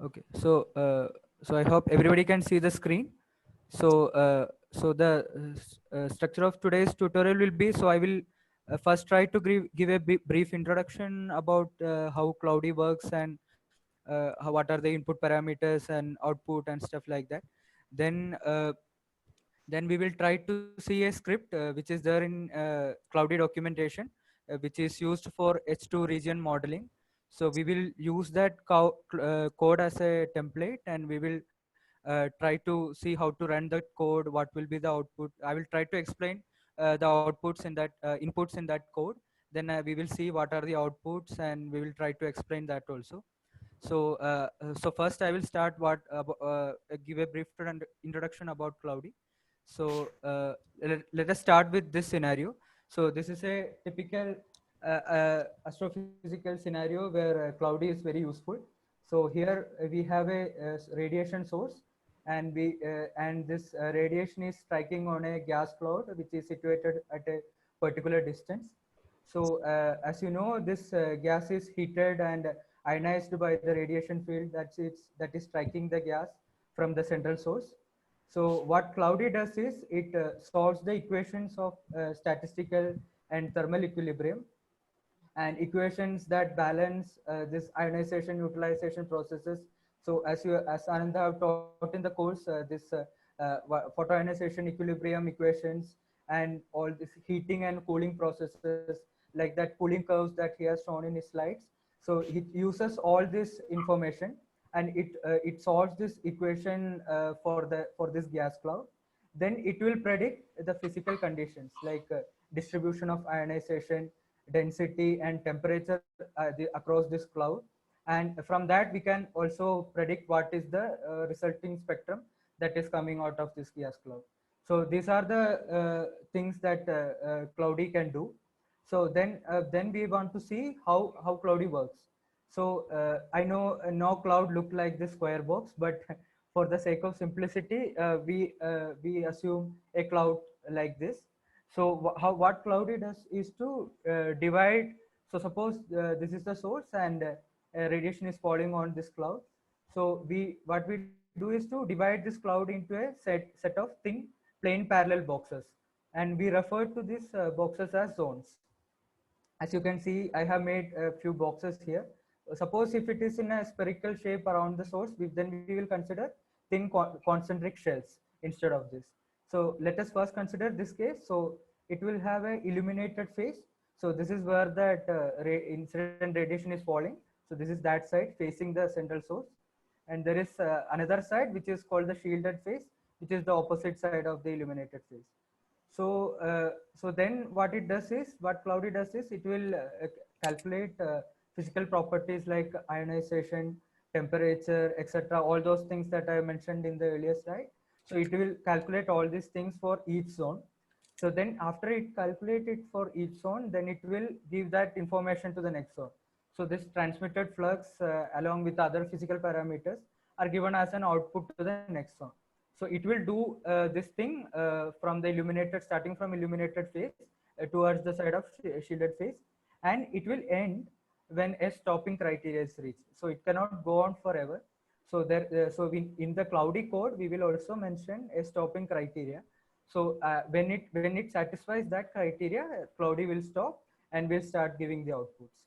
Okay, so I hope everybody can see the screen. So the structure of today's tutorial will be, so I will first try to give a brief introduction about how Cloudy works and what are the input parameters and output and stuff like that. Then then we will try to see a script which is there in Cloudy documentation, which is used for H2 region modeling. So we will use that code as a template, and we will try to see how to run the code, what will be the output. I will try to explain the outputs in that inputs in that code. Then we will see what are the outputs, and we will try to explain that also. So first I will start give a brief introduction about Cloudy. Let us start with this scenario. So this is a typical astrophysical scenario where Cloudy is very useful. So here we have a radiation source, and this radiation is striking on a gas cloud which is situated at a particular distance. So as you know, this gas is heated and ionized by the radiation field that is striking the gas from the central source. So what Cloudy does is it solves the equations of statistical and thermal equilibrium, and equations that balance this ionization utilization processes. So as Ananda have taught in the course, photoionization equilibrium equations and all this heating and cooling processes, like that cooling curves that he has shown in his slides. So it uses all this information, and it solves this equation for this gas cloud. Then it will predict the physical conditions like distribution of ionization, density, and temperature across this cloud. And from that we can also predict what is the resulting spectrum that is coming out of this gas cloud. So these are the things that Cloudy can do. So then we want to see how Cloudy works. So I know no cloud look like this square box, but for the sake of simplicity, we assume a cloud like this. So what Cloudy does is to divide. So suppose this is the source, and radiation is falling on this cloud. So we what we do is to divide this cloud into a set of thin plain parallel boxes, and we refer to these boxes as zones. As you can see, I have made a few boxes here. Suppose if it is in a spherical shape around the source, then we will consider thin concentric shells instead of this. So let us first consider this case. So it will have a illuminated phase. So this is where that incident radiation is falling. So this is that side facing the central source. And there is another side which is called the shielded phase, which is the opposite side of the illuminated phase. So then what it does is, what Cloudy does is, it will calculate physical properties like ionization, temperature, etc. All those things that I mentioned in the earlier slide. So it will calculate all these things for each zone. So then after it calculates it for each zone, then it will give that information to the next zone. So this transmitted flux along with other physical parameters are given as an output to the next zone. So it will do this thing from the illuminated, starting from illuminated phase towards the side of shielded phase, and it will end when a stopping criteria is reached. So it cannot go on forever. So in the Cloudy code, we will also mention a stopping criteria. So when it satisfies that criteria, Cloudy will stop and will start giving the outputs.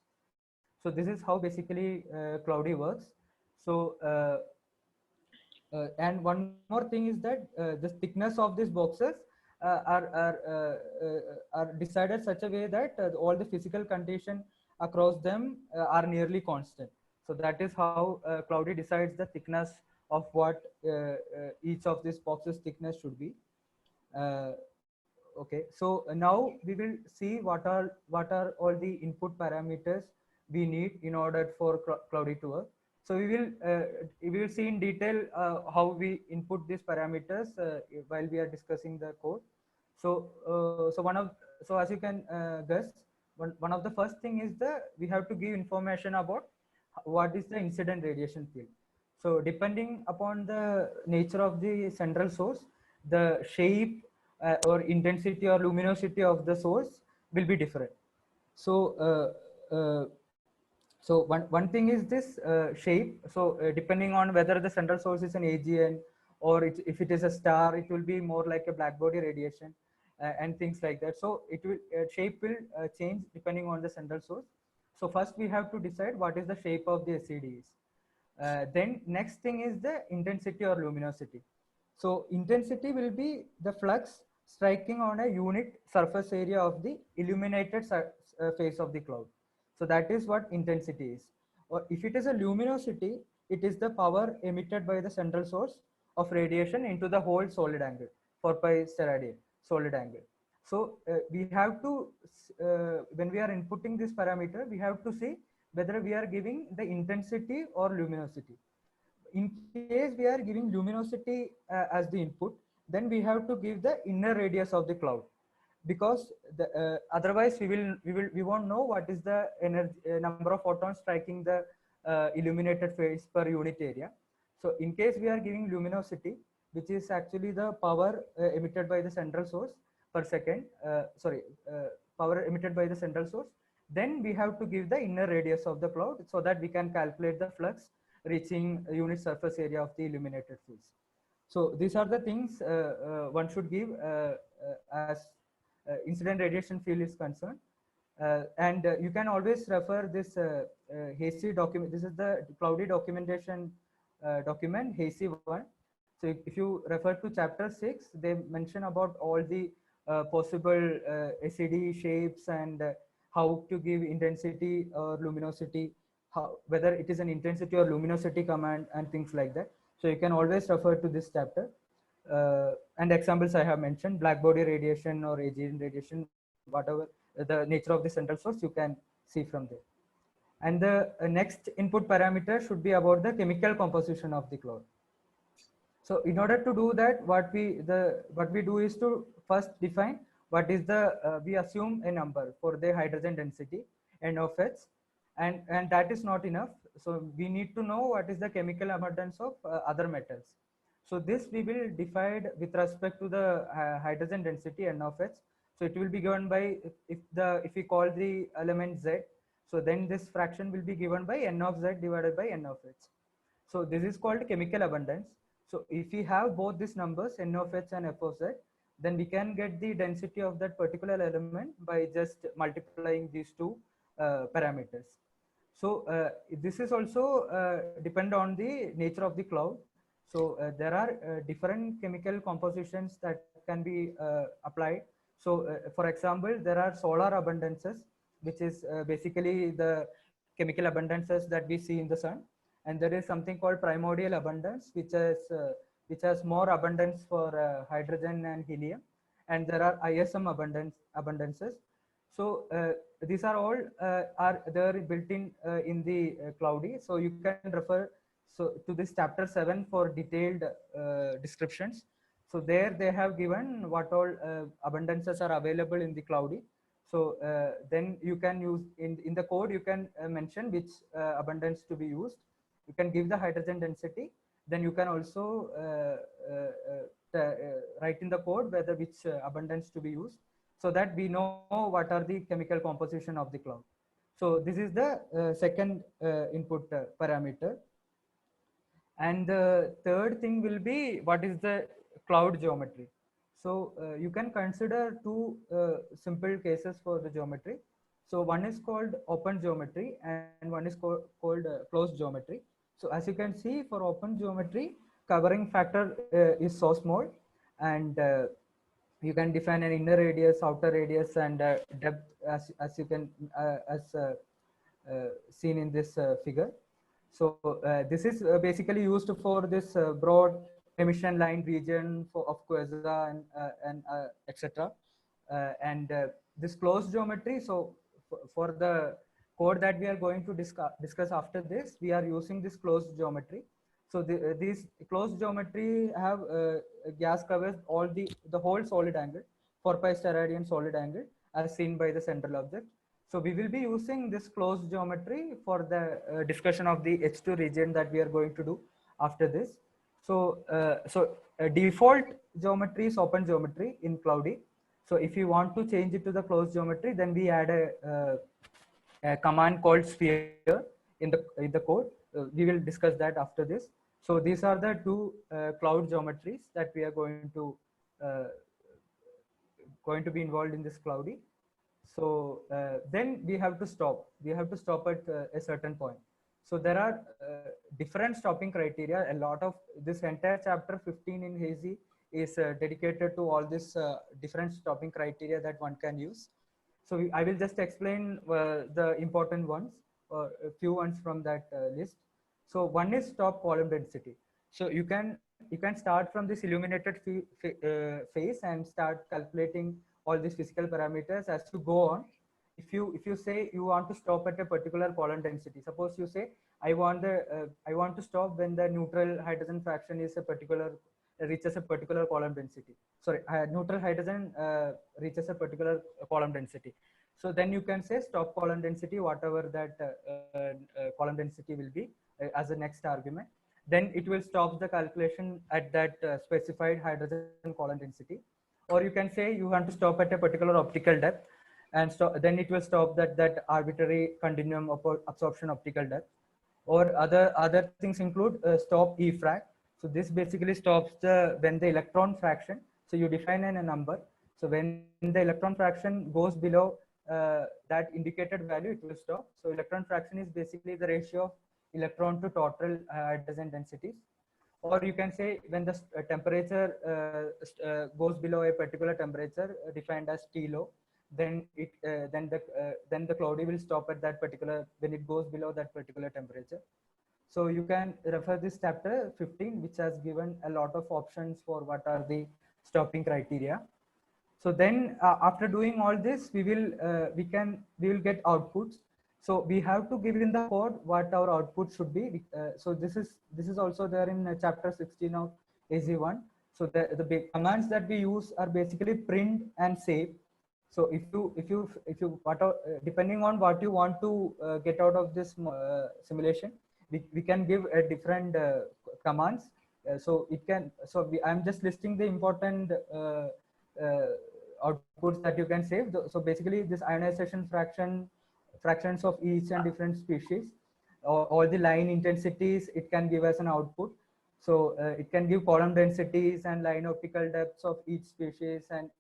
So this is how basically Cloudy works. So and one more thing is that the thickness of these boxes are decided such a way that all the physical condition across them are nearly constant. So that is how Cloudy decides the thickness of what each of these boxes thickness should be. uh, okay, so now we will see what are all the input parameters we need in order for Cloudy to work. So we will see in detail how we input these parameters while we are discussing the code. So as you can guess, one of the first thing is we have to give information about what is the incident radiation field. So depending upon the nature of the central source, the shape or intensity or luminosity of the source will be different. So So one thing is this shape. So depending on whether the central source is an AGN or if it is a star, it will be more like a black body radiation and things like that. So it will shape will change depending on the central source. So first we have to decide what is the shape of the SED is. Then next thing is the intensity or luminosity. So intensity will be the flux striking on a unit surface area of the illuminated face of the cloud. So that is what intensity is. Or if it is a luminosity, it is the power emitted by the central source of radiation into the whole solid angle, 4 pi steradian solid angle. So we have to, when we are inputting this parameter, we have to see whether we are giving the intensity or luminosity. In case we are giving luminosity as the input, then we have to give the inner radius of the cloud, because otherwise we won't know what is the energy number of photons striking the illuminated face per unit area. So in case we are giving luminosity, which is actually the power emitted by the central source per second, power emitted by the central source, then we have to give the inner radius of the cloud so that we can calculate the flux reaching unit surface area of the illuminated face. So these are the things one should give as incident radiation field is concerned. And you can always refer this HACI document. This is the cloudy documentation document, HACI 1. So if you refer to chapter 6, they mention about all the possible SED shapes and how to give intensity or luminosity, whether it is an intensity or luminosity command and things like that. So you can always refer to this chapter. And examples I have mentioned, black body radiation or AGN radiation, whatever the nature of the central source, you can see from there. And the next input parameter should be about the chemical composition of the cloud. So in order to do that, what we do is to first define what is the, we assume a number for the hydrogen density, N of H, and that is not enough. So we need to know what is the chemical abundance of other metals. So this we will divide with respect to the hydrogen density N of H. So it will be given by, if we call the element Z, so then this fraction will be given by N of Z divided by N of H. So this is called chemical abundance. So if we have both these numbers, N of H and F of Z, then we can get the density of that particular element by just multiplying these two parameters. So this is also depend on the nature of the cloud. So there are different chemical compositions that can be applied. So for example, there are solar abundances, which is basically the chemical abundances that we see in the sun. And there is something called primordial abundance, which has more abundance for hydrogen and helium. And there are ISM abundances. So these are all are there built in the cloudy. So you can refer to this chapter 7 for detailed descriptions. So there they have given what all abundances are available in the cloudy. So then you can use in the code, you can mention which abundance to be used. You can give the hydrogen density. Then you can also write in the code whether which abundance to be used, so that we know what are the chemical composition of the cloud. So this is the second input parameter. And the third thing will be what is the cloud geometry. So you can consider two simple cases for the geometry. So one is called open geometry and one is called closed geometry. So as you can see, for open geometry, covering factor is so small, and you can define an inner radius, outer radius, and depth as you can seen in this figure. So this is basically used for this broad emission line region of quasar and etc. And this closed geometry. So for the code that we are going to discuss after this, we are using this closed geometry. So these closed geometry have gas covers all the whole solid angle, 4 pi steradian solid angle as seen by the central object. So we will be using this closed geometry for the discussion of the H2 region that we are going to do after this. So default geometry is open geometry in cloudy. So if you want to change it to the closed geometry, then we add a command called sphere. in the code. We will discuss that after this. So these are the two cloud geometries that we are going to be involved in this cloudy. So then we have to stop. We have to stop at a certain point. So there are different stopping criteria. A lot of this entire chapter 15 in Hazy is dedicated to all this different stopping criteria that one can use. So I will just explain the important ones, or a few ones from that list. So one is stop column density. So you can start from this illuminated phase and start calculating all these physical parameters as you go on. If you say you want to stop at a particular column density, suppose you say I want to stop when the neutral hydrogen fraction is a particular reaches a particular column density. Sorry, neutral hydrogen reaches a particular column density. So then you can say stop column density, whatever that column density will be as a next argument. Then it will stop the calculation at that specified hydrogen column density. Or you can say you want to stop at a particular optical depth, and then it will stop that arbitrary continuum of absorption optical depth. Or other things include stop EFRAC. So this basically stops when the electron fraction. So you define a number. So when the electron fraction goes below that indicated value, it will stop. So electron fraction is basically the ratio of electron to total hydrogen densities. Or you can say when the temperature goes below a particular temperature defined as T low, then then the cloudy will stop at that particular when it goes below that particular temperature. So you can refer this chapter 15, which has given a lot of options for what are the stopping criteria. So then after doing all this, we will get outputs. So we have to give in the code what our output should be. So this is also there in chapter 16 of AZ1. So the big commands that we use are basically print and save. So if you depending on what you want to get out of this simulation, we can give a different commands. So it can. So I'm just listing the important outputs that you can save. So basically, this ionization fractions of each and different species, all the line intensities, it can give us an output. So it can give column densities and line optical depths of each species, and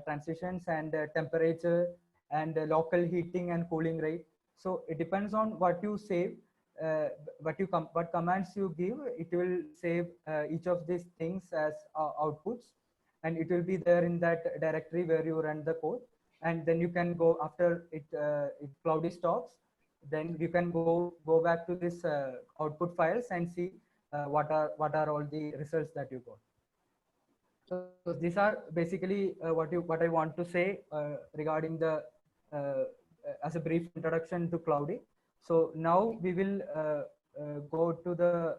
transitions, and temperature, and local heating and cooling rate. So it depends on what you save, what commands you give. It will save each of these things as outputs, and it will be there in that directory where you run the code. And then you can go after it cloudy stops, then you can go back to this output files and see what are all the results that you got. So these are basically what I want to say regarding the as a brief introduction to cloudy. So now we will go to the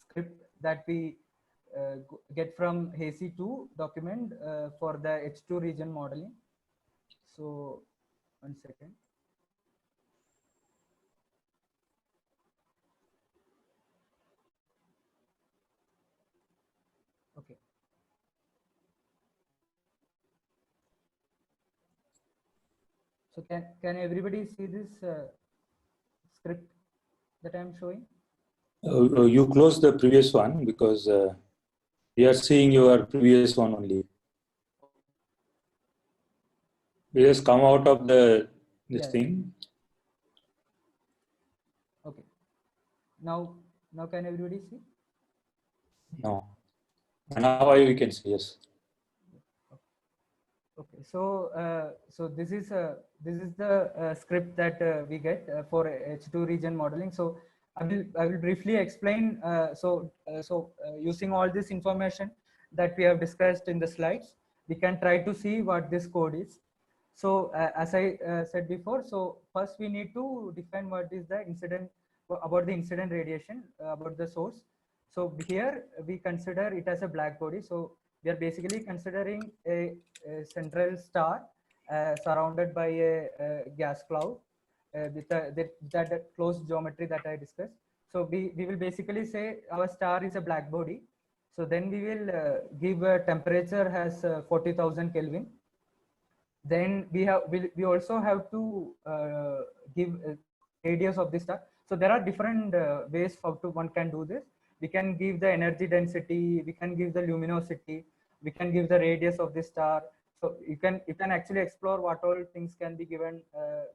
script that we get from Hazy 2 document for the H2 region modeling. So 1 second. Okay. So can everybody see this script that I'm showing? You close the previous one because we are seeing your previous one only. We just come out of this thing. Okay. Now can everybody see? No. Now we can see, yes. Okay. So this is the script that we get for H2 region modeling. So I will briefly explain. Using all this information that we have discussed in the slides, we can try to see what this code is. So as I said before, so first we need to define what is the incident, about the incident radiation, about the source. So here we consider it as a black body. So we are basically considering a central star surrounded by a gas cloud with that closed geometry that I discussed. So we will basically say our star is a black body. So then we will give a temperature as 40,000 Kelvin. Then we also have to give radius of the star. So there are different ways how to one can do this. We can give the energy density, we can give the luminosity, we can give the radius of the star. So you can actually explore what all things can be given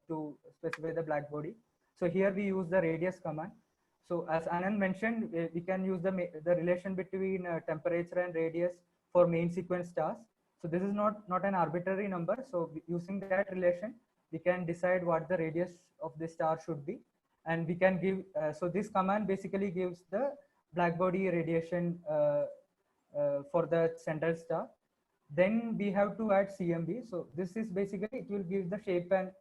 to specify the black body. So here we use the radius command. So as Anand mentioned, we can use the relation between temperature and radius for main sequence stars. So this is not an arbitrary number. So using that relation, we can decide what the radius of the star should be, and we can give. So this command basically gives the black body radiation for the central star. Then we have to add CMB. So this is basically, it will give the shape and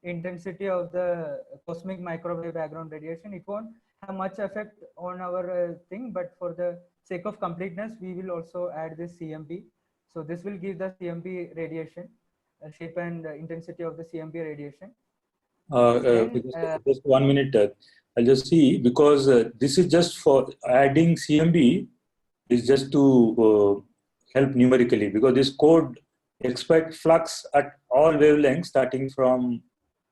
intensity of the cosmic microwave background radiation. It won't have much effect on our thing, but for the sake of completeness, we will also add this CMB. So this will give the CMB radiation, shape and intensity of the CMB radiation. Just 1 minute. I'll just see, because this is just for adding CMB is just to help numerically, because this code expects flux at all wavelengths starting from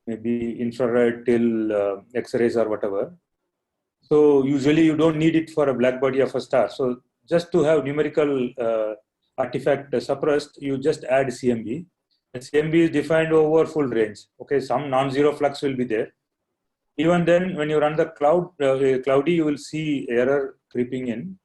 maybe infrared till X-rays or whatever. So usually you don't need it for a black body of a star. So just to have numerical artifact suppressed, you just add CMB. And CMB is defined over full range. Okay, some non-zero flux will be there. Even then, when you run the cloudy, you will see error creeping in,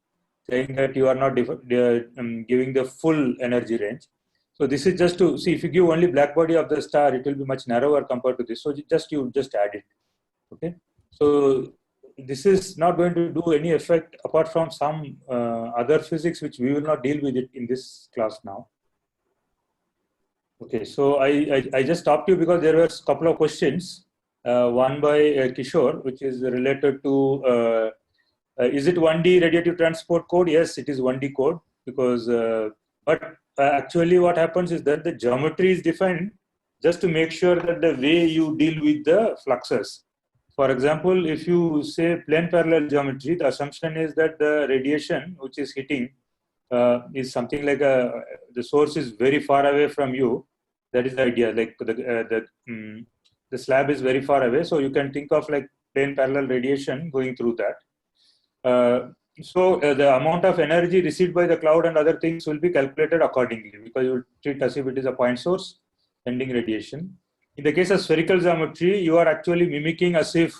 saying that you are not giving the full energy range. So this is just to see, if you give only black body of the star, it will be much narrower compared to this. So you just add it. Okay. So this is not going to do any effect apart from some other physics, which we will not deal with it in this class now. Okay. So I just stopped you because there were a couple of questions. One by Kishore, which is related to is it 1D radiative transport code? Yes, it is 1D code, because but actually what happens is that the geometry is defined just to make sure that the way you deal with the fluxes. For example, if you say plane parallel geometry, the assumption is that the radiation which is hitting is something like the source is very far away from you. That is the idea. Like the slab is very far away, so you can think of like plane parallel radiation going through that. So the amount of energy received by the cloud and other things will be calculated accordingly, because you treat as if it is a point source sending radiation. In the case of spherical geometry, you are actually mimicking as if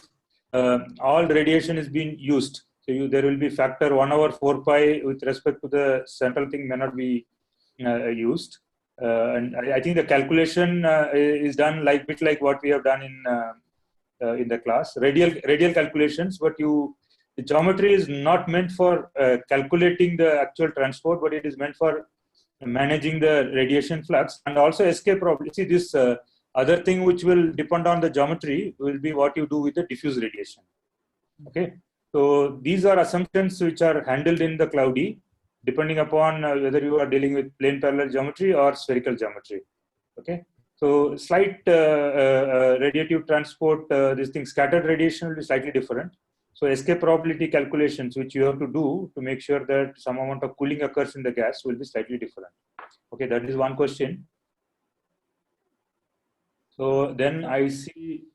all radiation is being used. So there will be factor 1/4 pi with respect to the central thing may not be used. And I think the calculation is done bit like what we have done in the class, radial calculations, but the geometry is not meant for calculating the actual transport, but it is meant for managing the radiation flux and also escape probability. See, this other thing which will depend on the geometry will be what you do with the diffuse radiation. Okay, so these are assumptions which are handled in the cloudy, depending upon whether you are dealing with plane parallel geometry or spherical geometry. Okay, so slight radiative transport, this thing, scattered radiation will be slightly different. So escape probability calculations, which you have to do to make sure that some amount of cooling occurs in the gas, will be slightly different. Okay, that is one question. So then I see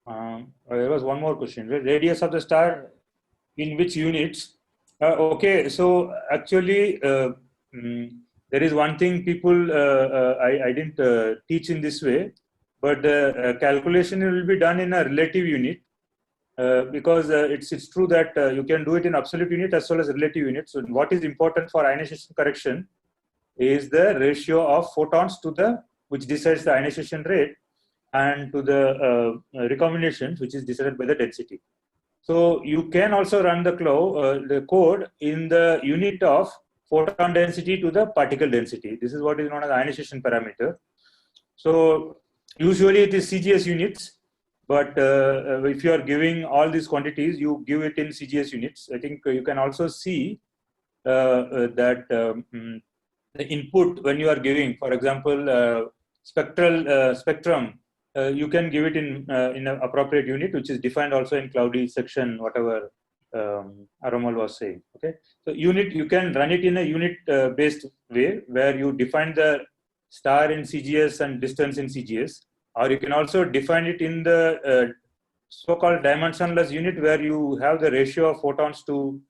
there was one more question. Radius of the star in which units? Okay, so actually there is one thing people I didn't teach in this way, but the calculation will be done in a relative unit. Because it's true that you can do it in absolute unit as well as relative unit. So what is important for ionization correction is the ratio of photons to which decides the ionization rate, and to the recombinations, which is decided by the density. So you can also run the code in the unit of photon density to the particle density. This is what is known as ionization parameter. So usually it is CGS units. But if you are giving all these quantities, you give it in CGS units. I think you can also see that the input when you are giving, for example, spectrum, you can give it in an appropriate unit, which is defined also in cloudy section, whatever Aramal was saying. Okay, so unit, you can run it in a unit based way, where you define the star in CGS and distance in CGS. or you can also define it in the so-called dimensionless unit, where you have the ratio of photons to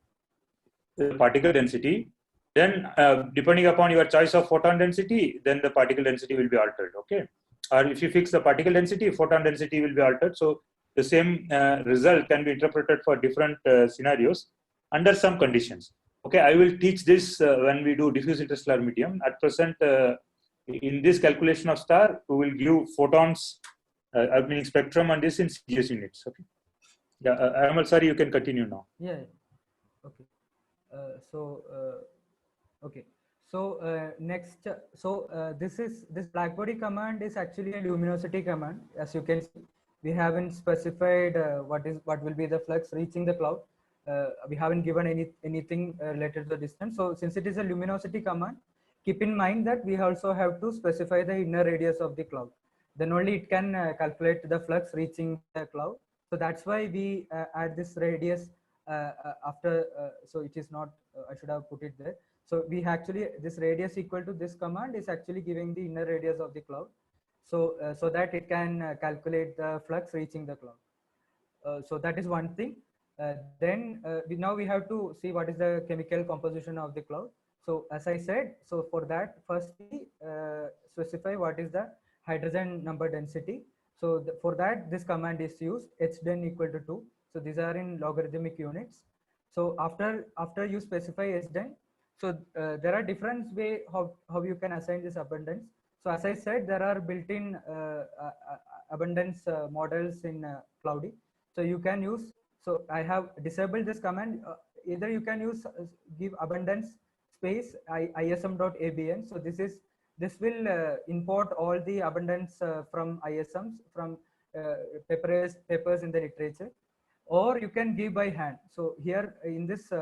the particle density. Then depending upon your choice of photon density, then the particle density will be altered. Okay, or if you fix the particle density, photon density will be altered. So the same result can be interpreted for different scenarios under some conditions. Okay, I will teach this when we do diffuse interstellar medium. At present, in this calculation of star, we will give photons, I mean spectrum, and this in CGS units. Okay. Yeah, Aramal, sorry, you can continue now. Yeah. Okay. Okay. So next, this blackbody command is actually a luminosity command. As you can see, we haven't specified what will be the flux reaching the cloud. We haven't given anything related to the distance. So since it is a luminosity command, keep in mind that we also have to specify the inner radius of the cloud. Then only it can calculate the flux reaching the cloud. So that's why we add this radius after. So it is not. I should have put it there. So we actually, this radius equal to this command is actually giving the inner radius of the cloud. So so that it can calculate the flux reaching the cloud. So that is one thing. Then now we have to see what is the chemical composition of the cloud. So as I said, so for that, firstly specify what is the hydrogen number density. So for that, this command is used, hden equal to 2. So these are in logarithmic units. So after you specify hden, so there are different way how you can assign this abundance. So as I said, there are built-in abundance models in Cloudy. So you can use, so I have disabled this command. Either you can use give abundance space ism.abn. So this will import all the abundance from ISMs from papers in the literature, or you can give by hand. So here in this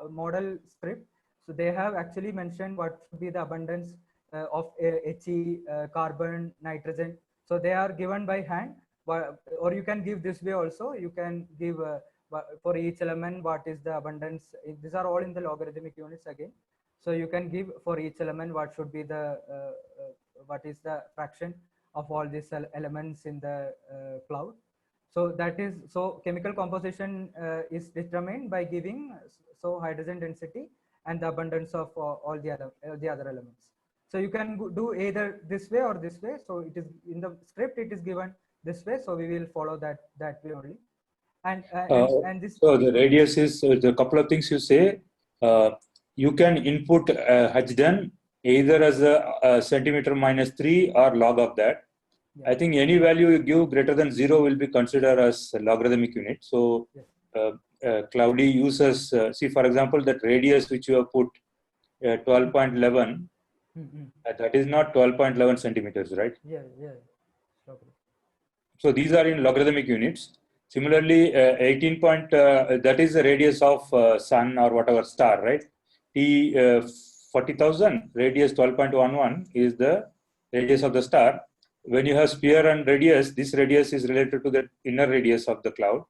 model script, so they have actually mentioned what should be the abundance of He, carbon, nitrogen. So they are given by hand, or you can give this way also. You can give for each element what is the abundance. These are all in the logarithmic units again. So you can give for each element what should be the what is the fraction of all these elements in the cloud. So that is, so chemical composition is determined by giving so hydrogen density and the abundance of all the other elements. So you can do either this way or this way. So it is in the script, it is given this way. So we will follow that way only. And this. So the radius is the couple of things you say. You can input hden either as a centimeter minus 3 or log of that. Yeah. I think any value you give greater than 0 will be considered as a logarithmic unit. So Cloudy uses, see for example, that radius which you have put 12.11, that is not 12.11 centimeters, right? Yeah. So these are in logarithmic units. Similarly, 18 point, that is the radius of sun or whatever star, right? T 40,000, radius 12.11 is the radius of the star. When you have sphere and radius, this radius is related to the inner radius of the cloud.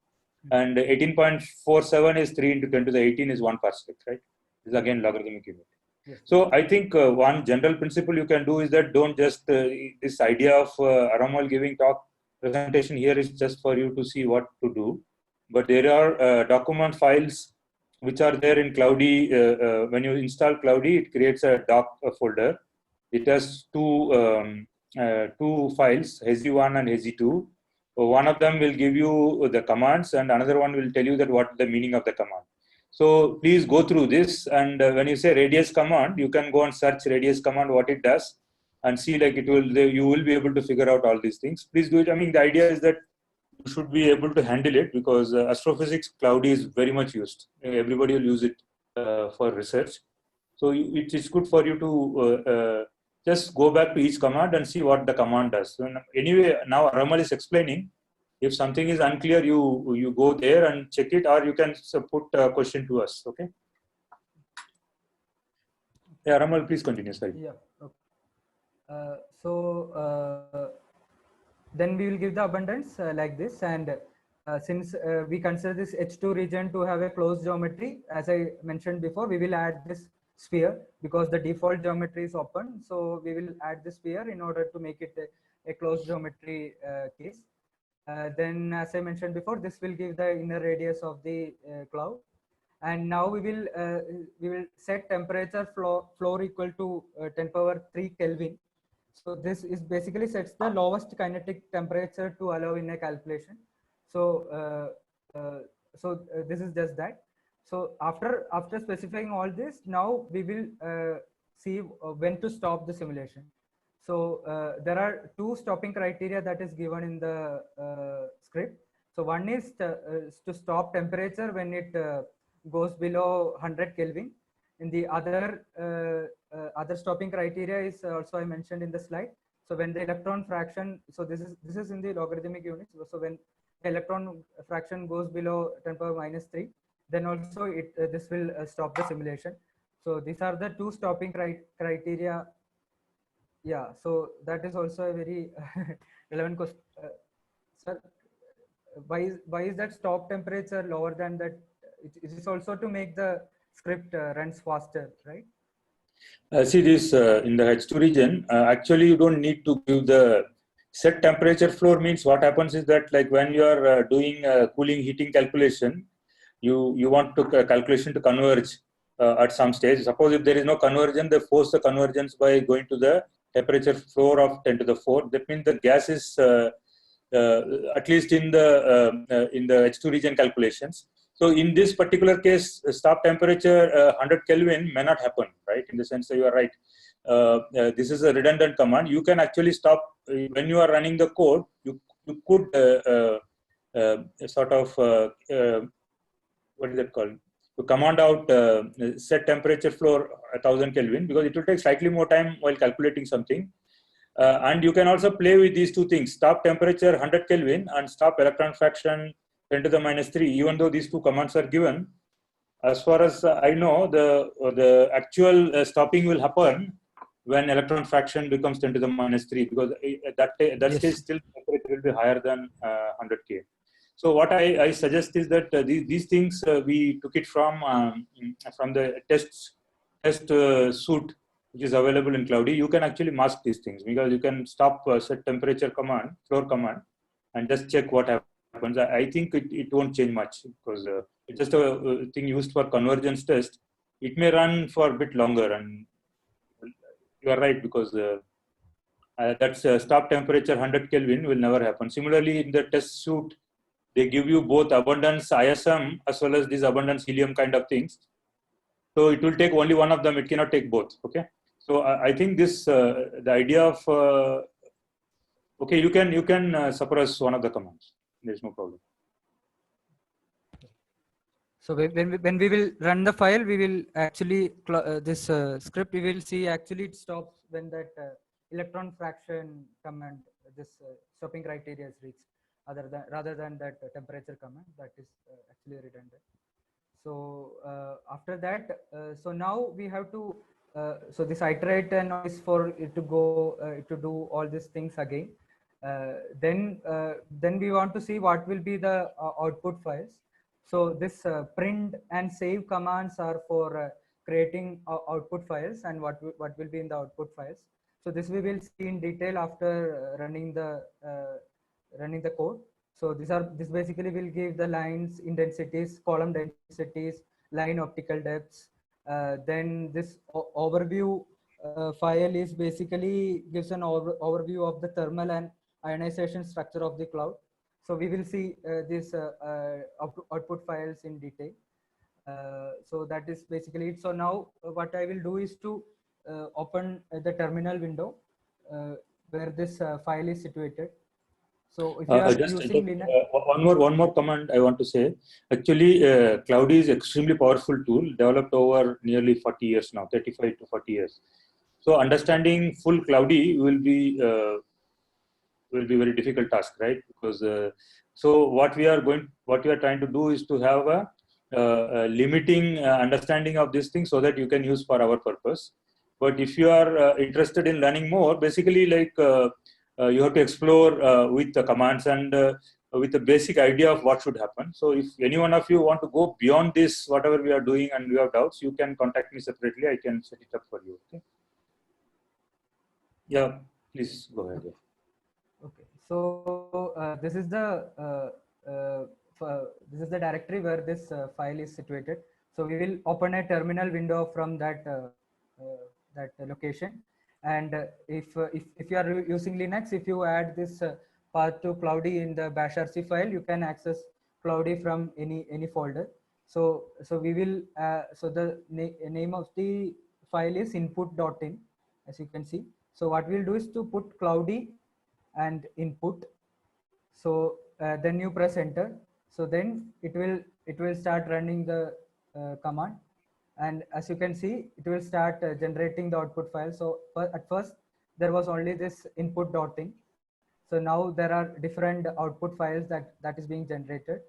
And 18.47 is 3 into 10 to the 18 is 1 parsec, right? This is again logarithmic unit. Yes. So I think one general principle you can do is that don't just, this idea of Aramal giving talk presentation here is just for you to see what to do. But there are document files which are there in Cloudy. When you install Cloudy, it creates a doc folder. It has two files, Hazy1 and Hazy2. One of them will give you the commands and another one will tell you that what the meaning of the command. So please go through this, and when you say radius command, you can go and search radius command, what it does, and see like it will, you will be able to figure out all these things. Please do it. I mean, the idea is that you should be able to handle it, because astrophysics Cloudy is very much used. Everybody will use it for research. So it is good for you to just go back to each command and see what the command does. So anyway, now Aramal is explaining. If something is unclear, you go there and check it, or you can put a question to us. Okay. Yeah, Aramal, please continue. Sorry. Yeah. Okay. Then we will give the abundance like this, and since we consider this H2 region to have a closed geometry, as I mentioned before, we will add this sphere, because the default geometry is open. So we will add the sphere in order to make it a closed geometry case. Then, as I mentioned before, this will give the inner radius of the cloud. And now we will set temperature floor equal to 10 power 3 Kelvin. So this is basically sets the lowest kinetic temperature to allow in a calculation. So this is just that. So after specifying all this, now we will see when to stop the simulation. So there are two stopping criteria that is given in the script. So one is to stop temperature when it goes below 100 Kelvin. In the other stopping criteria is also I mentioned in the slide. So when the electron fraction, so this is in the logarithmic units. So when the electron fraction goes below 10 power minus 3, then also this will stop the simulation. So these are the two stopping criteria. Yeah, so that is also a very relevant question. Sir, why is that stop temperature lower than that? It is also to make the script runs faster, right? See this in the H2 region, actually you don't need to give the set temperature floor. Means what happens is that, like when you are doing cooling heating calculation, you want to calculation to converge at some stage. Suppose if there is no conversion, they force the convergence by going to the temperature floor of 10 to the 4. That means the gas is at least in the H2 region calculations. So in this particular case, stop temperature 100 Kelvin may not happen, right? In the sense that you are right. This is a redundant command. You can actually stop when you are running the code. You could sort of what is that called? To command out set temperature floor 1000 Kelvin, because it will take slightly more time while calculating something. And you can also play with these two things: stop temperature 100 Kelvin and stop electron fraction 10 to the minus 3. Even though these two commands are given, as far as I know, the actual stopping will happen when electron fraction becomes 10 to the minus 3, because at that Yes. stage still temperature will be higher than 100 K. So what I suggest is that these things we took it from the test suite which is available in Cloudy. You can actually mask these things, because you can stop set temperature command, floor command, and just check what happens. I think it won't change much, because it's just a thing used for convergence test. It may run for a bit longer, and you are right, because that's stop temperature 100 Kelvin will never happen. Similarly, in the test suite, they give you both abundance ISM as well as these abundance helium kind of things. So it will take only one of them. It cannot take both. Okay. So I think this the idea of okay, you can suppress one of the commands. There's no problem. So when we will run the file, we will actually this script we will see actually it stops when that electron fraction command, this stopping criteria is reached, rather than that temperature command that is actually redundant. So after that, so now we have to so this iterate and is for it to go to do all these things again. Then we want to see what will be the output files. So this print and save commands are for creating output files and what will be in the output files. So this we will see in detail after running the code. So this basically will give the lines intensities, column densities, line optical depths. Then this overview file is basically gives an overview of the thermal and ionization structure of the cloud. So we will see these output files in detail. So that is basically it. So now what I will do is to open the terminal window where this file is situated. So if you are using Linux, one more command I want to say. Actually, Cloudy is extremely powerful tool developed over nearly 40 years now, 35 to 40 years. So understanding full Cloudy will be very difficult task, right? Because so what we are trying to do is to have a limiting understanding of this thing so that you can use for our purpose. But if you are interested in learning more, basically like you have to explore with the commands, and with a basic idea of what should happen. So if any one of you want to go beyond this, whatever we are doing, and you have doubts, you can contact me separately. I can set it up for you. Okay. Yeah, please go ahead. Okay. So this is the directory where this file is situated. So we will open a terminal window from that location. And if you are using Linux, if you add this path to Cloudy in the bashrc file, you can access Cloudy from any folder. So we will so the name of the file is input.in, as you can see. So what we'll do is to put Cloudy and input. So then you press enter. So then it will start running the command, and as you can see, it will start generating the output file. So at first there was only this input.in. So now there are different output files that is being generated.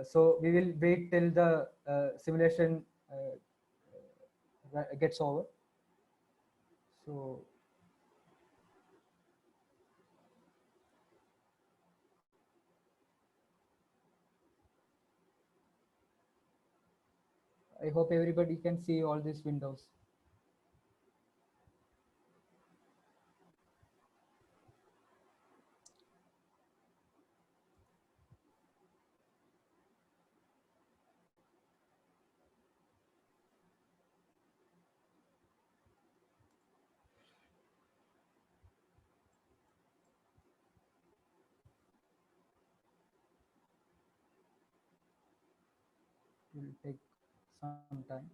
So we will wait till the simulation gets over. So I hope everybody can see all these windows. It will take some time.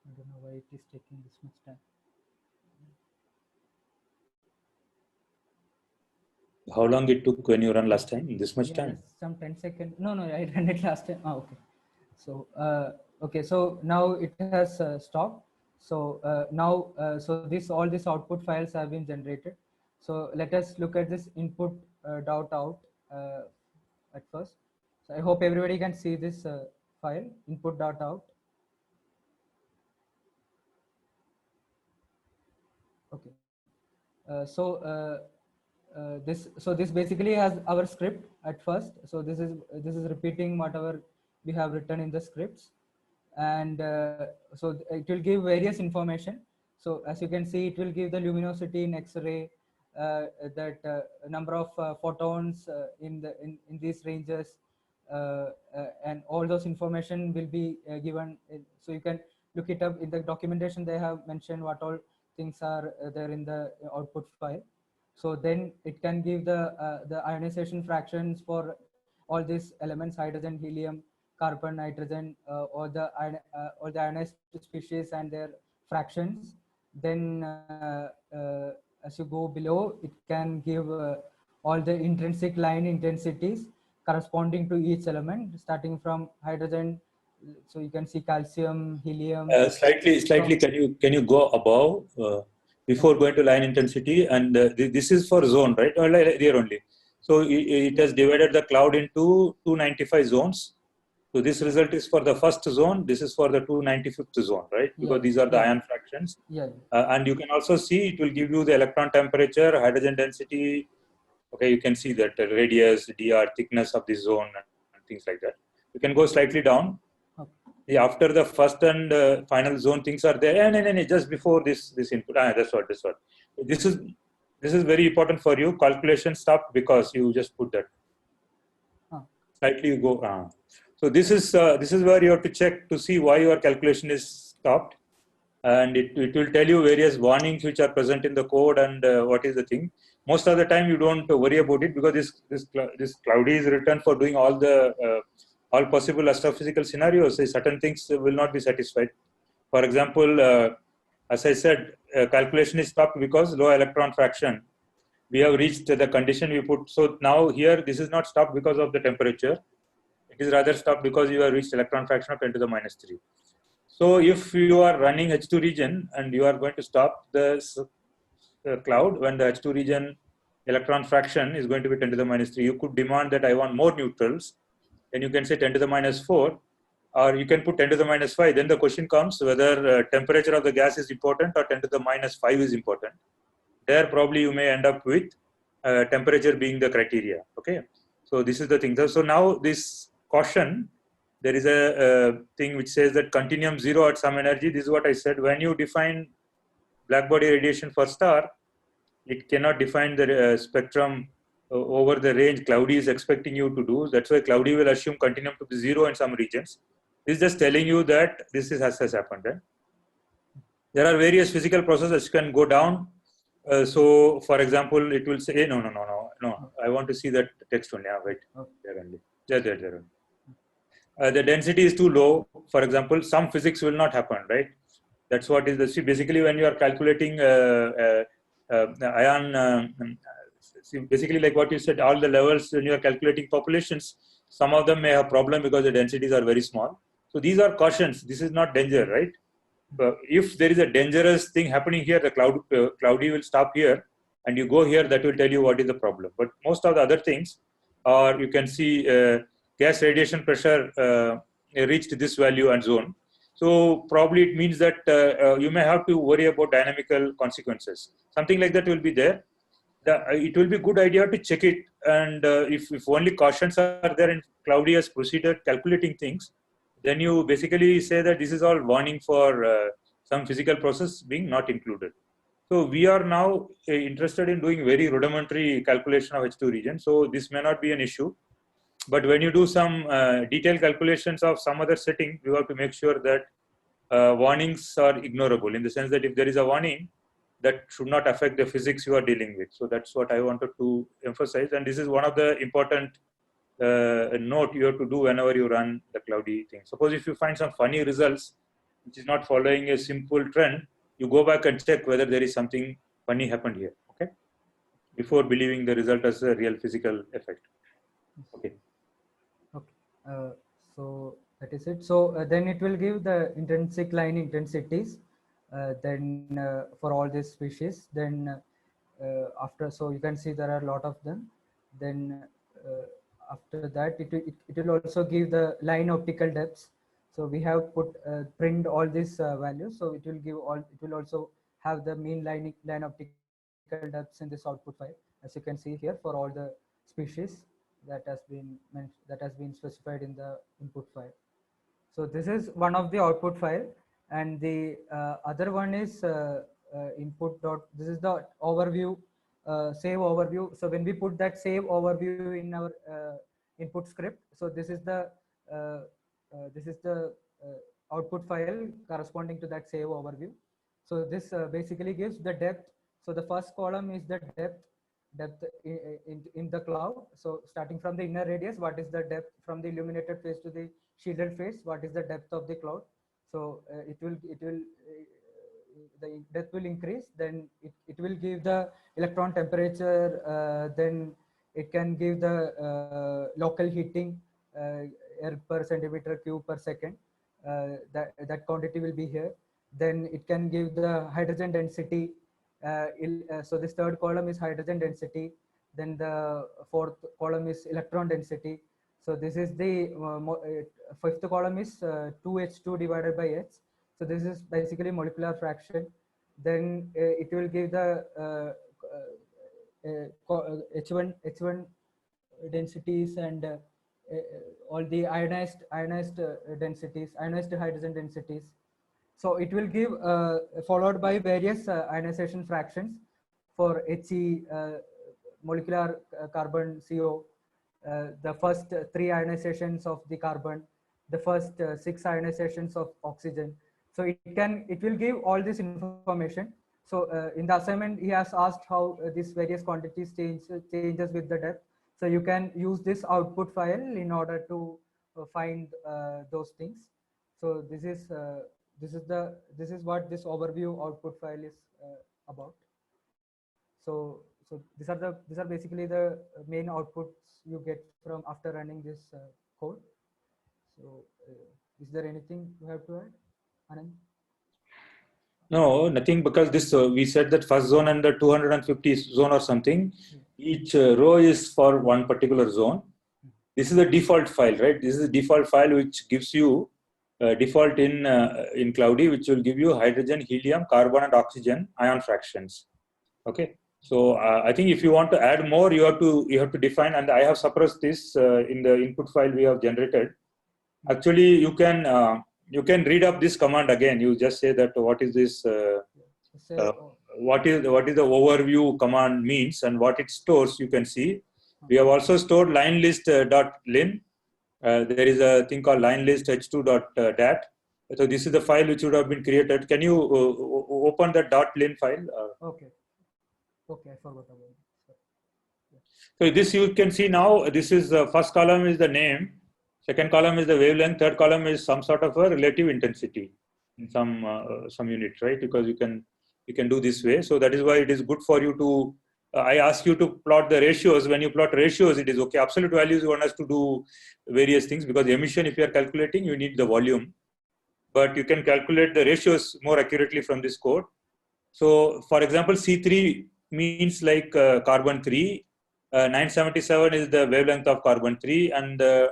I don't know why it is taking this much time. How long it took when you run last time? This much time? Some 10 seconds. No, I ran it last time. Oh, okay. So okay, so now it has stopped. So now so all these output files have been generated. So let us look at this input dot out at first. So I hope everybody can see this file input dot out. Okay. This basically has our script at first. So this is repeating whatever we have written in the scripts, and so it will give various information. So as you can see, it will give the luminosity in X-ray, that number of photons in these ranges, and all those information will be given. So you can look it up in the documentation. They have mentioned what all things are there in the output file. So then it can give the ionization fractions for all these elements: hydrogen, helium, carbon, nitrogen, or the ionized species and their fractions. Then as you go below, it can give all the intrinsic line intensities corresponding to each element, starting from hydrogen. So you can see calcium, helium. Slightly. Can you go above before going to line intensity? And this is for zone, right? Or here only. So it has divided the cloud into 295 zones. So this result is for the first zone. This is for the 295th zone, right? Because these are the ion fractions. And you can also see it will give you the electron temperature, hydrogen density. Okay, you can see that radius, dr, thickness of the zone, and things like that. You can go slightly down. After the first and final zone, things are there. And just before this input. That's what. This is very important for you. Calculation stopped because you just put that. Slightly you go. So this is where you have to check to see why your calculation is stopped. and it will tell you various warnings which are present in the code and what is the thing. Most of the time you don't worry about it because this cloudy is written for doing all possible astrophysical scenarios. So certain things will not be satisfied. For example, as I said, calculation is stopped because low electron fraction. We have reached the condition we put. So now here, this is not stopped because of the temperature. It is rather stopped because you have reached electron fraction of 10 to the minus 3. So if you are running H2 region and you are going to stop the cloud when the H2 region electron fraction is going to be 10 to the minus 3, you could demand that I want more neutrals. Then you can say 10 to the minus 4, or you can put 10 to the minus 5. Then the question comes whether temperature of the gas is important or 10 to the minus 5 is important. There probably you may end up with temperature being the criteria. Okay, so this is the thing. So now this caution, there is a thing which says that continuum 0 at some energy. This is what I said. When you define black body radiation for star, it cannot define the spectrum over the range cloudy is expecting you to do. That's why cloudy will assume continuum to be 0 in some regions. This is just telling you that this is has happened. Right? There are various physical processes can go down. So, for example, it will say, no. I want to see that text only. Wait, there only. There. The density is too low. For example, some physics will not happen, right? That's what is the see. Basically, when you are calculating ion, basically like what you said, all the levels when you are calculating populations, some of them may have problem because the densities are very small. So these are cautions. This is not danger, right? If there is a dangerous thing happening here, the cloudy will stop here, and you go here. That will tell you what is the problem. But most of the other things, or you can see gas radiation pressure reached this value and zone. So probably it means that you may have to worry about dynamical consequences. Something like that will be there. It will be a good idea to check it. And if only cautions are there and cloudy has proceeded calculating things, then you basically say that this is all warning for some physical process being not included. So we are now interested in doing very rudimentary calculation of H2 region. So this may not be an issue. But when you do some detailed calculations of some other setting, you have to make sure that warnings are ignorable in the sense that if there is a warning, that should not affect the physics you are dealing with. So that's what I wanted to emphasize. And this is one of the important note you have to do whenever you run the cloudy thing. Suppose if you find some funny results, which is not following a simple trend, you go back and check whether there is something funny happened here. Okay, before believing the result as a real physical effect. Okay. Okay. So that is it. So then it will give the intrinsic line intensities. For all these species, then after, so you can see there are a lot of them. Then after that, it will also give the line optical depths. So we have put print all these values. So it will give all. It will also have the mean line optical depths in this output file, as you can see here for all the species that has been specified in the input file. So this is one of the output file, and the other one is input dot. This is the overview, save overview. So when we put that save overview in our input script, so this is the output file corresponding to that save overview. So this basically gives the depth. So the first column is the depth in the cloud. So starting from the inner radius, what is the depth from the illuminated phase to the shielded phase? What is the depth of the cloud? So the depth will increase. Then it will give the electron temperature. Then it can give the local heating, air per centimeter cube per second. That quantity will be here. Then it can give the hydrogen density. So this third column is hydrogen density. Then the fourth column is electron density. So this is the fifth column is 2H2 divided by H. So this is basically molecular fraction. Then it will give the H1 densities and all the ionized densities, ionized hydrogen densities. So it will give followed by various ionization fractions for He, molecular carbon CO, the first 3 ionizations of the carbon, the first 6 ionizations of oxygen. So it will give all this information. So in the assignment, he has asked how these various quantities changes with the depth. So you can use this output file in order to find those things. So this is what this overview output file is about. So these are basically the main outputs you get from after running this code. So is there anything you have to add, Anand? No, nothing, because this we said that first zone and the 250 zone or something, each row is for one particular zone. This is the default file, right? This is the default file which gives you default in Cloudy, which will give you hydrogen, helium, carbon, and oxygen ion fractions. Okay. So I think if you want to add more, you have to define, and I have suppressed this in the input file we have generated. Actually, you can read up this command again. You just say that what is this? What is the overview command means and what it stores. You can see. We have also stored line list .lin. There is a thing called line list h2.dat. So this is the file which would have been created. Can you open the .lin file? Okay. Okay, I forgot about it. So this you can see now. This is the first column is the name. Second column is the wavelength. Third column is some sort of a relative intensity in some unit, right? Because you can do this way. So that is why it is good for you to. I ask you to plot the ratios. When you plot ratios, it is okay. Absolute values you want us to do various things, because emission, if you are calculating, you need the volume. But you can calculate the ratios more accurately from this code. So, for example, C3 means like carbon 3. 977 is the wavelength of carbon 3, and the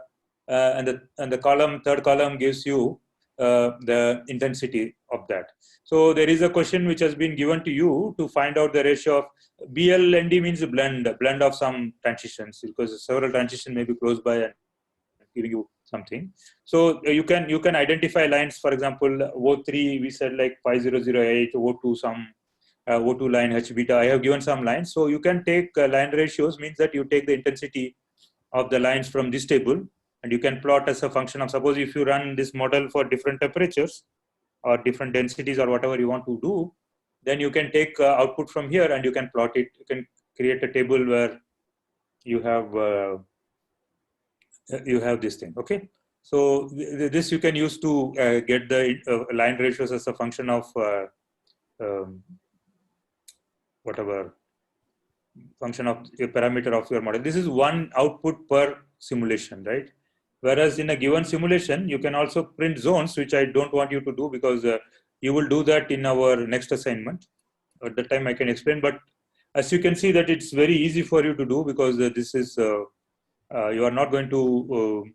third column gives you the intensity of that. So there is a question which has been given to you to find out the ratio of BLND means blend of some transitions, because several transitions may be close by and giving you something. So you can identify lines. For example, O3 we said like 5008, O2 some O2 line H beta. I have given some lines. So you can take line ratios, means that you take the intensity of the lines from this table, and you can plot as a function of, suppose if you run this model for different temperatures or different densities or whatever you want to do, then you can take output from here and you can plot it. You can create a table where you have this thing. Okay. So this you can use to get the line ratios as a function of whatever function of a parameter of your model. This is one output per simulation, right? Whereas in a given simulation, you can also print zones, which I don't want you to do, because you will do that in our next assignment. At that time I can explain, but as you can see that it's very easy for you to do, because this is you are not going to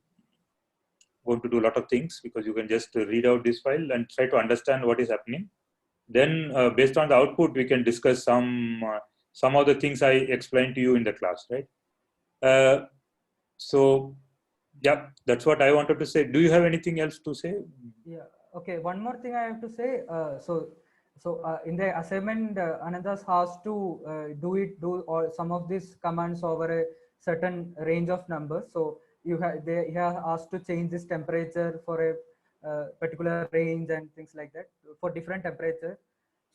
do a lot of things, because you can just read out this file and try to understand what is happening. Then based on the output, we can discuss some of the things I explained to you in the class, right? So yeah, that's what I wanted to say. Do you have anything else to say? Yeah. Okay. One more thing I have to say. So in the assignment, Anandas has to do all some of these commands over a certain range of numbers. So he has asked to change this temperature for a particular range and things like that for different temperatures.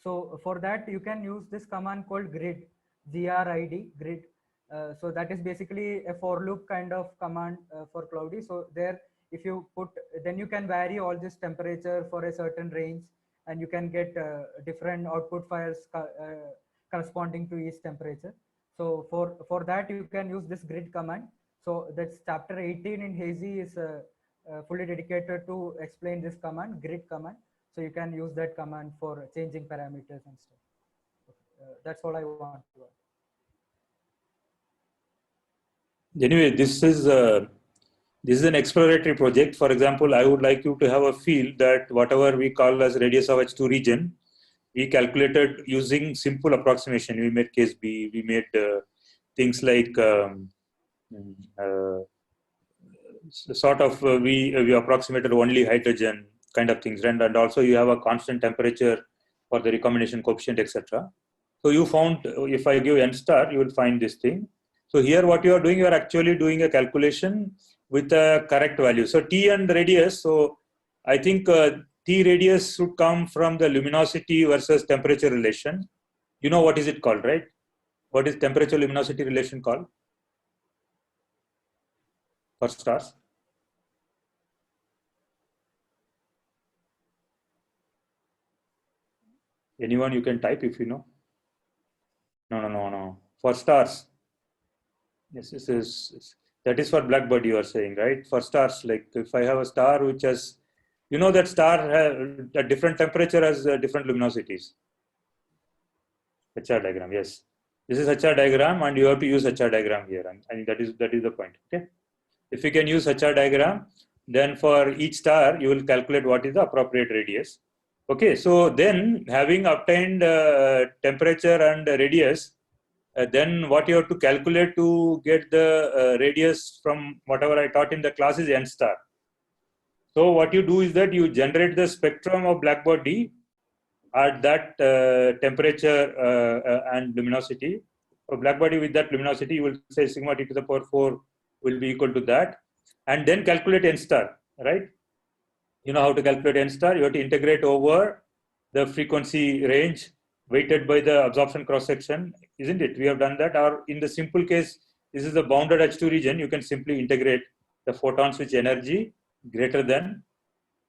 So for that, you can use this command called grid, grid. So that is basically a for loop kind of command for Cloudy. So there, if you put, then you can vary all this temperature for a certain range, and you can get different output files corresponding to each temperature. So for that, you can use this grid command. So that's chapter 18 in Hazy is fully dedicated to explain this command, grid command. So you can use that command for changing parameters and stuff. That's all I want to add. Anyway, this is an exploratory project. For example, I would like you to have a feel that whatever we call as radius of H2 region, we calculated using simple approximation. We made case B, we made things like we approximated only hydrogen kind of things, and also you have a constant temperature for the recombination coefficient, etc. So you found, if I give n star, you will find this thing. So here what you are doing, you are actually doing a calculation with a correct value. So T and radius, so I think T T radius should come from the luminosity versus temperature relation. You know what is it called, right? What is temperature luminosity relation called for stars? Anyone you can type if you know. No. For stars. Yes, this is that is for black body you are saying, right? For stars, like if I have a star which has, you know, that star at different temperature has different luminosities. HR diagram, yes. This is HR diagram, and you have to use HR diagram here, and that is the point. Okay. If you can use HR diagram, then for each star you will calculate what is the appropriate radius. Okay. So then, having obtained temperature and radius, then what you have to calculate to get the radius from whatever I taught in the class is n star. So what you do is that you generate the spectrum of black body at that temperature and luminosity. For black body with that luminosity, you will say sigma t to the power 4 will be equal to that, and then calculate n star, right? You know how to calculate n star. You have to integrate over the frequency range weighted by the absorption cross section, isn't it? We have done that. Or in the simple case, this is the bounded H2 region. You can simply integrate the photons with energy greater than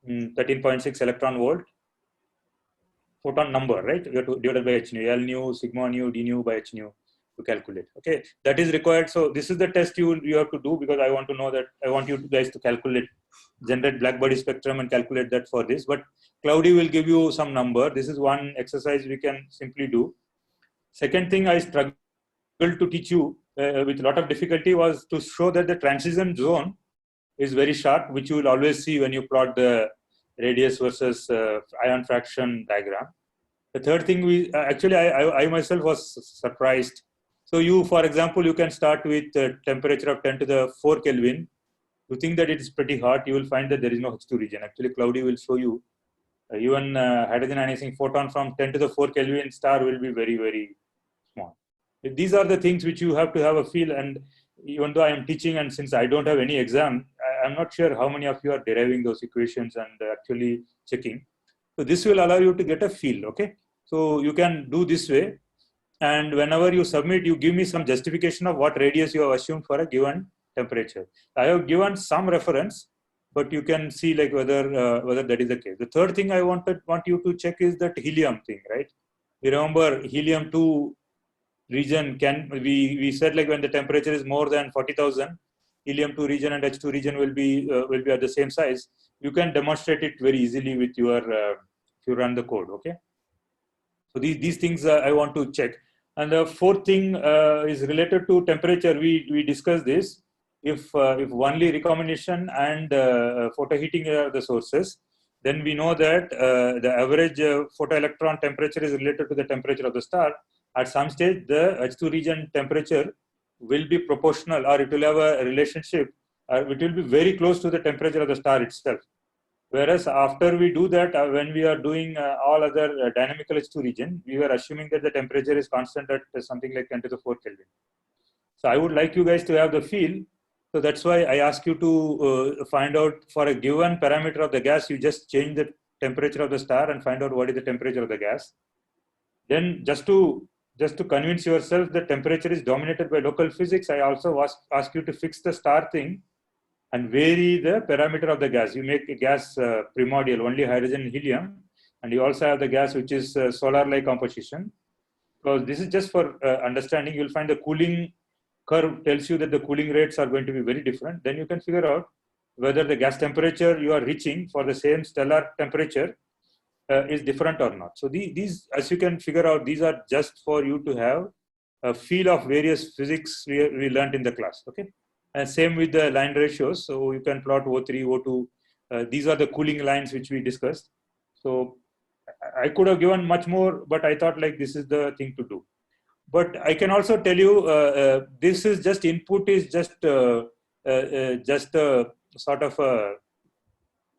13.6 electron volt. Photon number, right? You have to divide by h nu, L nu, sigma nu, d nu by h nu to calculate. Okay, that is required. So this is the test you have to do, because I want to know that I want you guys to calculate, generate black body spectrum and calculate that for this. But Cloudy will give you some number. This is one exercise we can simply do. Second thing I struggled to teach you with a lot of difficulty was to show that the transition zone is very sharp, which you will always see when you plot the radius versus ion fraction diagram. The third thing actually I myself was surprised. So you, for example, you can start with temperature of 10 to the 4 Kelvin. You think that it is pretty hot, you will find that there is no H2 region. Actually, Cloudy will show you even hydrogen ionizing photon from 10 to the 4 Kelvin star will be very, very small. These are the things which you have to have a feel. And even though I am teaching, and since I don't have any exam, I'm not sure how many of you are deriving those equations and actually checking. So this will allow you to get a feel. Okay. So you can do this way. And whenever you submit, you give me some justification of what radius you have assumed for a given temperature. I have given some reference, but you can see like whether that is the case. The third thing I want you to check is that helium thing, right? You remember helium 2 region we said like when the temperature is more than 40,000, helium 2 region and H2 region will be at the same size. You can demonstrate it very easily with your if you run the code. Okay. So these things I want to check. And the fourth thing is related to temperature. We discussed this. If only recombination and photoheating are the sources, then we know that the average photoelectron temperature is related to the temperature of the star. At some stage, the H2 region temperature will be proportional, or it will have a relationship, it will be very close to the temperature of the star itself. Whereas after we do that, when we are doing all other dynamical H2 region, we were assuming that the temperature is constant at something like 10 to the 4 Kelvin. So I would like you guys to have the feel. So that's why I ask you to find out for a given parameter of the gas, you just change the temperature of the star and find out what is the temperature of the gas. Then just to convince yourself that temperature is dominated by local physics, I also ask you to fix the star thing and vary the parameter of the gas. You make a gas primordial, only hydrogen and helium, and you also have the gas which is solar-like composition. Because this is just for understanding. You'll find the cooling curve tells you that the cooling rates are going to be very different. Then you can figure out whether the gas temperature you are reaching for the same stellar temperature is different or not. So these, as you can figure out, these are just for you to have a feel of various physics we learned in the class. Okay. And same with the line ratios. So you can plot O3, O2. These are the cooling lines which we discussed. So I could have given much more, but I thought like this is the thing to do. But I can also tell you this is just input is just a sort of a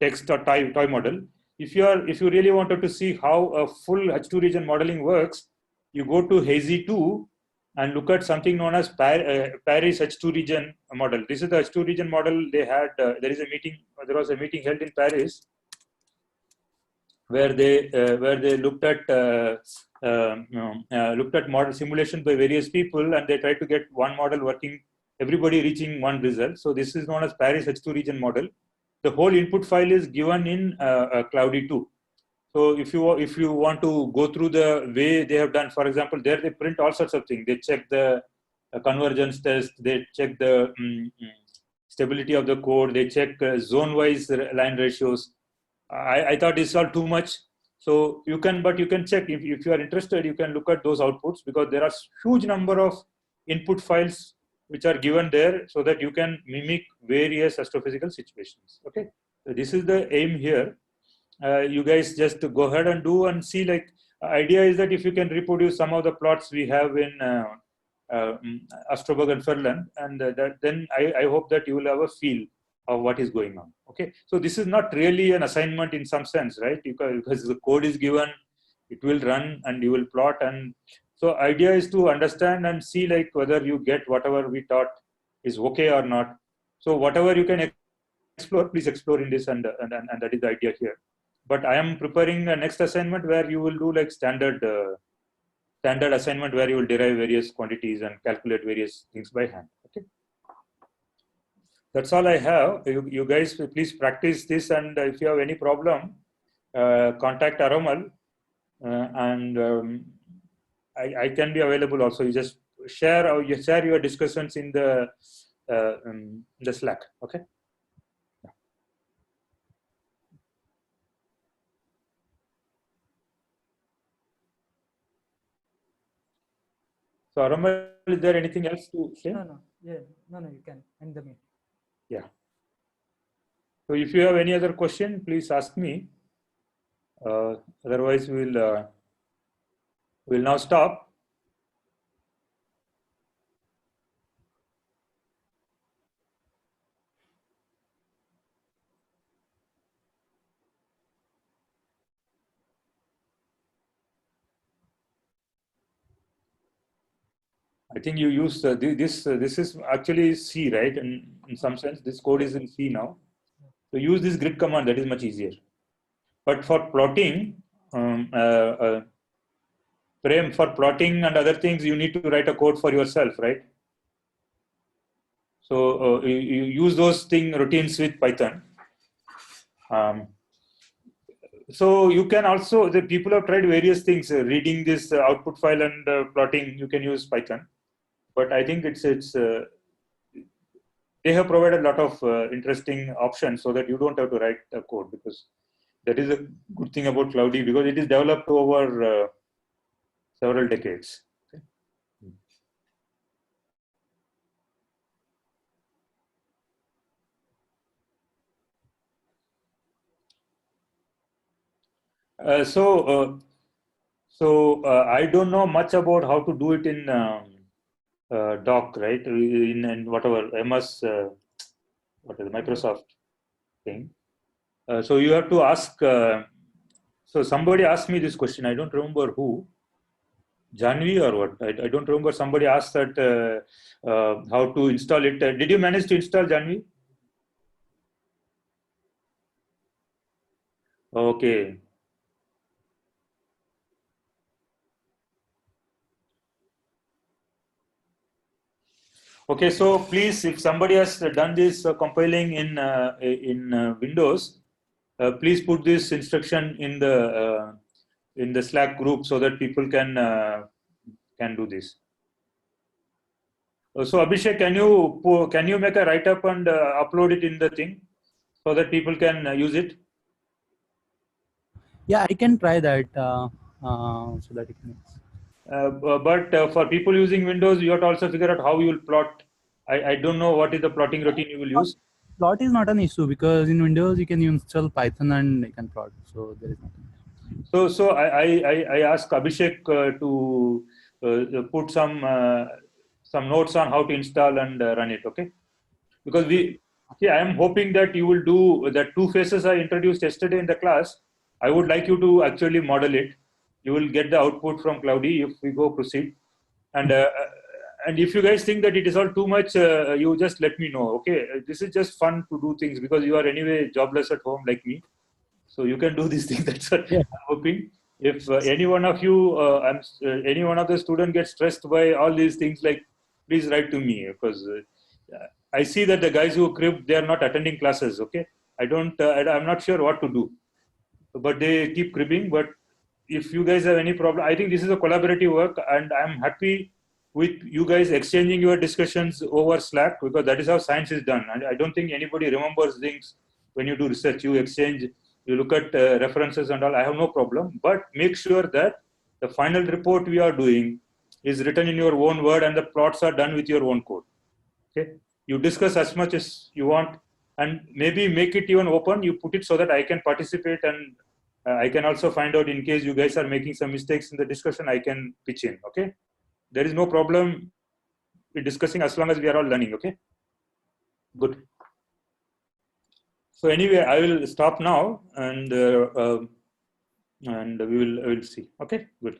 text or toy model. If you really wanted to see how a full H2 region modeling works, you go to Hazy 2 and look at something known as Paris H2 region model. This is the H2 region model they had. There was a meeting held in Paris. where they looked at model simulations by various people, and they tried to get one model working, everybody reaching one result. So this is known as Paris H2 region model. The whole input file is given in Cloudy 2. So if you want to go through the way they have done, for example, there they print all sorts of things. They check the convergence test. They check the stability of the code. They check zone-wise line ratios. I thought it's all too much. So you can check if you are interested. You can look at those outputs, because there are huge number of input files which are given there, so that you can mimic various astrophysical situations. Okay, so this is the aim here. You guys just go ahead and do and see. Like, idea is that if you can reproduce some of the plots we have in Astroberg and Ferland, and then I hope that you will have a feel of what is going on. Okay, so this is not really an assignment in some sense, right? Because the code is given, it will run, and you will plot. And so idea is to understand and see, like, whether you get whatever we taught is okay or not. So whatever you can explore, please explore in this, and that is the idea here. But I am preparing a next assignment where you will do like standard assignment, where you will derive various quantities and calculate various things by hand. Okay, that's all I have. You guys please practice this, and if you have any problem, contact Aramal, and I can be available also. You just share your discussions in the Slack. Okay. So Aramal, is there anything else to say? No. Yeah. No. You can end the meeting. Yeah. So if you have any other question, please ask me. Otherwise, we'll now stop. I think you use this. This is actually C, right? In some sense, this code is in C now. So use this grid command. That is much easier. But for plotting, Prem, for plotting and other things, you need to write a code for yourself, right? So you use those routines with Python. So you can also, the people have tried various things, reading this output file and plotting. You can use Python. But I think they have provided a lot of interesting options, so that you don't have to write a code, because that is a good thing about Cloudy, because it is developed over several decades. Okay. So I don't know much about how to do it in Doc, right? In whatever MS, what is Microsoft thing. So you have to ask. So somebody asked me this question. I don't remember who, Janvi or what. I don't remember. Somebody asked that how to install it. Did you manage to install, Janvi? Okay. Okay, so please, if somebody has done this compiling in Windows, please put this instruction in the Slack group, so that people can do this. So Abhishek, can you make a write up and upload it in the thing, so that people can use it? Yeah, I can try that, so that it makes. But for people using Windows, you have to also figure out how you will plot. I don't know what is the plotting routine you will use. Plot is not an issue, because in Windows you can install Python and you can plot. So there is nothing. So I asked Abhishek to put some notes on how to install and run it. Okay, because I am hoping that you will do the two phases I introduced yesterday in the class. I would like you to actually model it. You will get the output from Cloudy if we go proceed. And if you guys think that it is all too much, you just let me know. Okay, this is just fun to do things, because you are anyway jobless at home like me. So you can do these things. That's what Yeah. I'm hoping. If any one of you, any one of the student gets stressed by all these things, like please write to me, because I see that the guys who crib, they are not attending classes. Okay, I'm not sure what to do, but they keep cribbing. But if you guys have any problem, I think this is a collaborative work, and I'm happy with you guys exchanging your discussions over Slack, because that is how science is done. And I don't think anybody remembers things when you do research. You exchange, you look at references and all. I have no problem, but make sure that the final report we are doing is written in your own word and the plots are done with your own code. Okay, you discuss as much as you want, and maybe make it even open. You put it so that I can participate, and I can also find out in case you guys are making some mistakes in the discussion. I can pitch in. Okay, there is no problem with discussing as long as we are all learning. Okay, good. So anyway, I will stop now, and we will see. Okay, good.